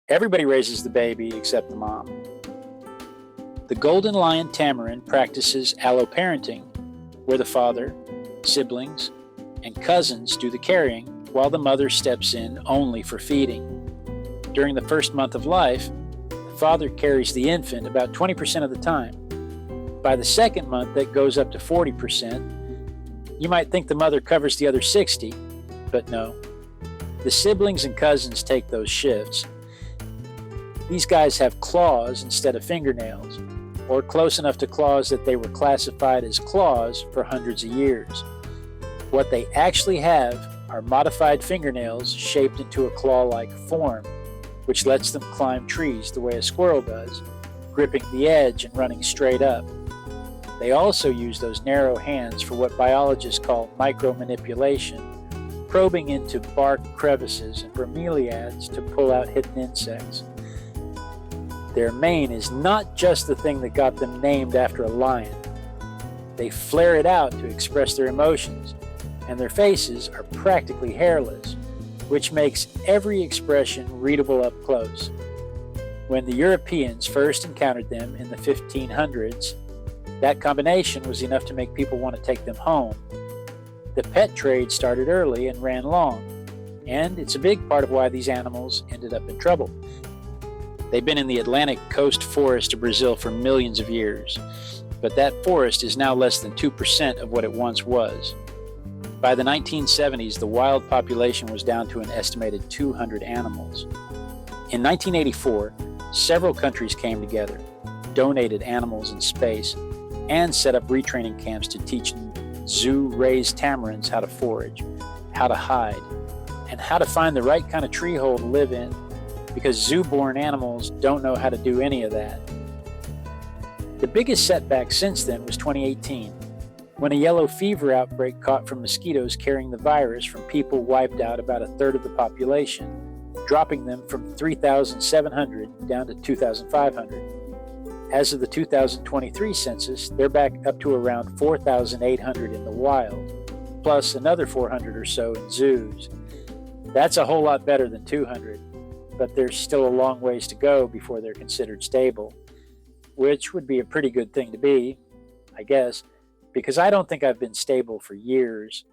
Everybody raises the baby except the mom. The golden lion tamarin practices alloparenting, where the father, siblings, and cousins do the carrying while the mother steps in only for feeding. During the first month of life, the father carries the infant about 20% of the time. By the second month, that goes up to 40%. You might think the mother covers the other 60%, but no. The siblings and cousins take those shifts. These guys have claws instead of fingernails, or close enough to claws that they were classified as claws for hundreds of years. What they actually have are modified fingernails shaped into a claw-like form, which lets them climb trees the way a squirrel does, gripping the edge and running straight up. They also use those narrow hands for what biologists call micromanipulation, probing into bark crevices and bromeliads to pull out hidden insects. Their mane is not just the thing that got them named after a lion. They flare it out to express their emotions, and their faces are practically hairless, which makes every expression readable up close. When the Europeans first encountered them in the 1500s, that combination was enough to make people want to take them home. The pet trade started early and ran long, and it's a big part of why these animals ended up in trouble. They've been in the Atlantic coast forest of Brazil for millions of years, but that forest is now less than 2% of what it once was. By the 1970s, the wild population was down to an estimated 200 animals. In 1984, several countries came together, donated animals in space, and set up retraining camps to teach zoo-raised tamarins how to forage, how to hide, and how to find the right kind of tree hole to live in, because zoo-born animals don't know how to do any of that. The biggest setback since then was 2018, when a yellow fever outbreak caught from mosquitoes carrying the virus from people wiped out about a third of the population, dropping them from 3,700 down to 2,500. As of the 2023 census, they're back up to around 4,800 in the wild, plus another 400 or so in zoos. That's a whole lot better than 200, but there's still a long ways to go before they're considered stable, which would be a pretty good thing to be, I guess, because I don't think I've been stable for years.